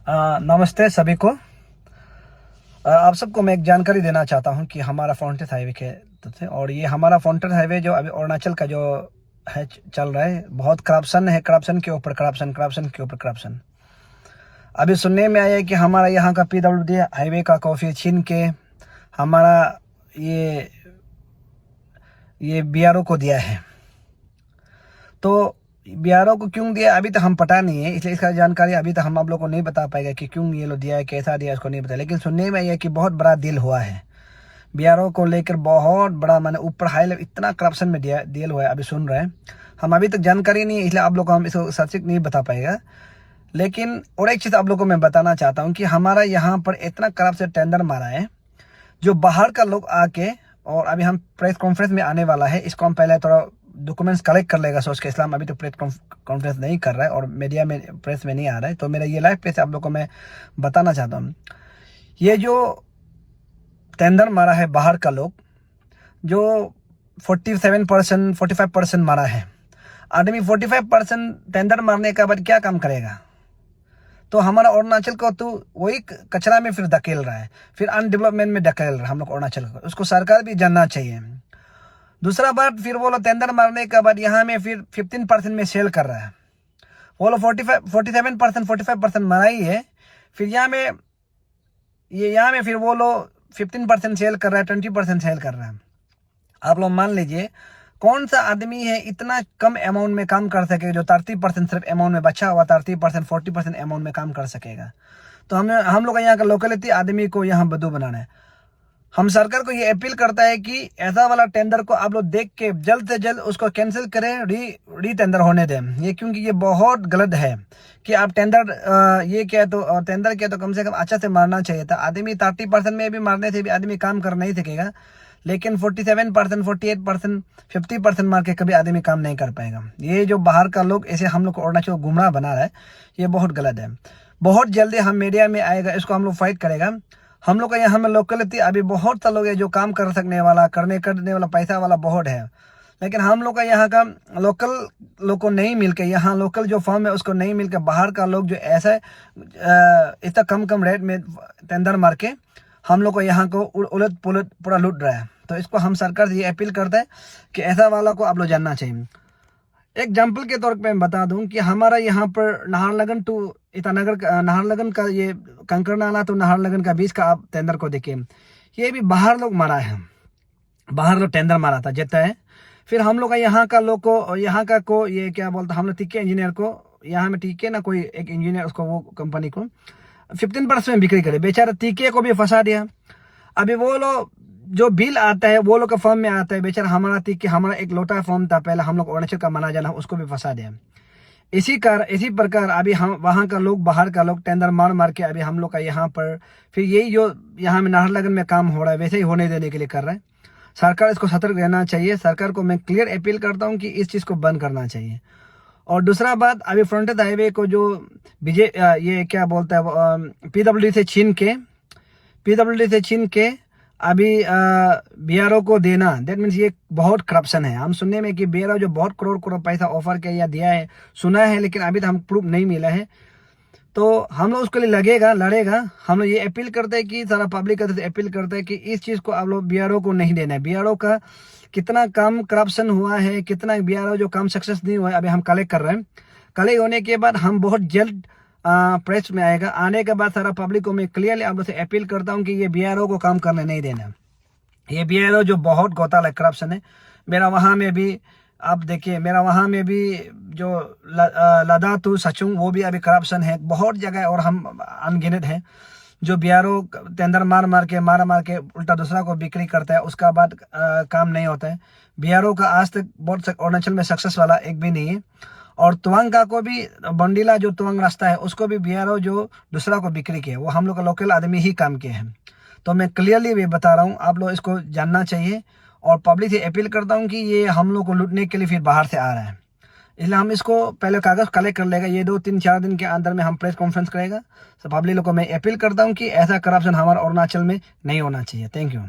नमस्ते सभी को। आप सबको मैं एक जानकारी देना चाहता हूं कि हमारा फ्रंटेज हाईवे के तरफ से, और ये हमारा फ्रंटेज हाईवे जो अभी अरुणाचल का जो है चल रहा है, बहुत करप्शन है। करप्शन के ऊपर करप्शन, करप्शन के ऊपर करप्शन। अभी सुनने में आया है कि हमारा यहाँ का PWD हाईवे का कॉफी छीन के हमारा ये BRO को दिया है। तो BRO को क्यों दिया अभी तक हम पता नहीं है, इसलिए इसका जानकारी अभी तक हम आप लोग को नहीं बता पाएगा कि क्यों ये लोग दिया है, कैसा दिया है, इसको नहीं पता। लेकिन सुनने में आया कि बहुत बड़ा डील हुआ है BRO को लेकर, बहुत बड़ा, मैंने ऊपर हाई लेवल इतना करप्शन में डील हुआ है। अभी सुन रहे हैं हम, अभी तक जानकारी नहीं है, इसलिए आप लोग को हम इसको सचिक नहीं बता पाएगा। लेकिन और एक चीज़ आप लोग को मैं बताना चाहता हूँ कि हमारा यहाँ पर इतना करप्शन टेंडर मारा है, जो बाहर का लोग आके, और अभी हम प्रेस कॉन्फ्रेंस में आने वाला है, इसको हम पहले थोड़ा डॉक्यूमेंट्स कलेक्ट कर लेगा सोच के। इस्लाम अभी तो प्रेस कॉन्फ्रेंस नहीं कर रहा है और मीडिया में, प्रेस में नहीं आ रहा है, तो मेरा ये लाइव पे से आप लोग को मैं बताना चाहता हूँ। ये जो टेंडर मारा है बाहर का लोग, जो 47% 45% मारा है। आदमी 45% टेंडर मारने के बाद क्या काम करेगा? तो हमारा अरुणाचल को तो वही कचरा में फिर धकेल रहा है, फिर अनडेवलपमेंट में धकेल रहा है हम लोग अरुणाचल को। उसको सरकार भी जानना चाहिए। दूसरा बात, फिर वो लोग टेंडर मारने के बाद यहाँ में फिर 15% में सेल कर रहा है। वो लोग 47% 45% मारा ही है, फिर यहाँ में फिर वो लोग 15% सेल कर रहा है, 20% सेल कर रहा है। आप लोग मान लीजिए, कौन सा आदमी है इतना कम अमाउंट में काम कर सके, जो 30% सिर्फ अमाउंट में बचा हुआ 30% 40% अमाउंट में काम कर सकेगा? तो हम लोग यहाँ का लोकलिटी आदमी को यहाँ बदू बनाना है। हम सरकार को ये अपील करता है कि ऐसा वाला टेंडर को आप लोग देख के जल्द से जल्द उसको कैंसिल करें, री टेंडर होने दें। ये क्योंकि ये बहुत गलत है कि आप टेंडर टेंडर किया तो कम से कम अच्छा से मारना चाहिए था। आदमी 30% में भी मारने से भी आदमी काम कर नहीं सकेगा, लेकिन 47% 48% 50% मार के कभी आदमी काम नहीं कर पाएगा। ये जो बाहर का लोग ऐसे हम लोग को अरुणाचल को गुमराह बना रहा है, ये बहुत गलत है। बहुत जल्दी हम मीडिया में आएगा, इसको हम लोग फाइट करेगा। हम लोग का यहाँ में लोकलिटी अभी बहुत सा लोग है जो काम कर सकने वाला, करने वाला, पैसा वाला बहुत है। लेकिन हम लोग का यहाँ का लोकल लोग को नहीं मिलके, यहाँ लोकल जो फर्म है उसको नहीं मिलके, बाहर का लोग जो ऐसा इतना कम रेट में टेंडर मार के हम लोग को यहाँ को उलट पुलट पूरा लूट रहा है। तो इसको हम सरकार से ये अपील करते हैं कि ऐसा वाला को आप लोग जानना चाहिए। एग्जाम्पल के तौर पे मैं बता दूं कि हमारा यहाँ पर नाहरलगुन टू ईटानगर, नाहरलगुन का ये कंकर नाला तो नाहरलगुन का बीच का आप टेंडर को देखिए, ये भी बाहर लोग मारा है, बाहर लोग टेंडर मारा था जितना है। फिर हम लोग का यहाँ का लोग को, यहाँ का को ये क्या बोलता, हम लोग टीके इंजीनियर को, यहाँ में टीके ना कोई एक इंजीनियर, उसको वो कंपनी को 15% में बिक्री करे, बेचारा टीके को भी फंसा दिया। अभी वो लोग जो बिल आता है वो लोग का फॉर्म में आता है, बेचारा हमारा टीके, हमारा एक लोटा फॉर्म था पहले, हम लोग अरुणाचल का माना जाना, उसको भी फंसा दिया। इसी प्रकार अभी हम वहाँ का लोग, बाहर का लोग टेंडर मार के अभी हम लोग का यहाँ पर फिर यही जो यहाँ में नाहरलगुन में काम हो रहा है वैसे ही होने देने के लिए कर रहा है। सरकार इसको सतर्क रहना चाहिए। सरकार को मैं क्लियर अपील करता हूँ कि इस चीज़ को बंद करना चाहिए। और दूसरा बात, अभी फ्रंटेज हाईवे को जो ये क्या बोलता है, PWD से छीन के अभी BRO को देना, दैट मीन्स ये बहुत करप्शन है। हम सुनने में कि BRO जो बहुत करोड़ पैसा ऑफर किया या दिया है, सुना है, लेकिन अभी तक हम प्रूफ नहीं मिला है। तो हम लोग उसके लिए लड़ेगा। हम लोग ये अपील करते हैं कि सारा पब्लिक का अपील करते हैं कि इस चीज़ को आप लोग BRO को नहीं देना है। BRO का कितना काम करप्शन हुआ है, कितना BRO जो काम सक्सेस नहीं हुआ है, अभी हम कलेक्ट कर रहे हैं। कलेक्ट होने के बाद हम बहुत जल्द प्रेस में आएगा। आने के बाद सारा पब्लिक को मैं क्लियरली आप लोग से अपील करता हूँ कि ये BRO को काम करने नहीं देना। ये BRO जो बहुत घोटाला करप्शन है। मेरा वहाँ में भी आप देखिए, मेरा वहाँ में भी जो लदा टू सचुंग, वो भी अभी करप्शन है बहुत जगह, और हम अनगिनत है जो BRO टेंडर मार के उल्टा दूसरा को बिक्री करता है, उसका बाद काम नहीं होता है। BRO का आज तक बहुत अरुणाचल में सक्सेस वाला एक भी नहीं है। और तुवंगा को भी, बंडीला जो तुवंग रास्ता है, उसको भी BRO जो दूसरा को बिक्री किया, वो हम लोग का लोकल आदमी ही काम किए हैं। तो मैं क्लियरली भी बता रहा हूँ, आप लोग इसको जानना चाहिए। और पब्लिक से अपील करता हूँ कि ये हम लोग को लूटने के लिए फिर बाहर से आ रहा है, इसलिए हम इसको पहले कागज़ कलेक्ट कर लेगा। ये 2-3-4 दिन के अंदर में हम प्रेस कॉन्फ्रेंस करेगा। तो पब्लिक लोग को मैं अपील करता हूँ कि ऐसा करप्शन हमारे अरुणाचल में नहीं होना चाहिए। Thank you.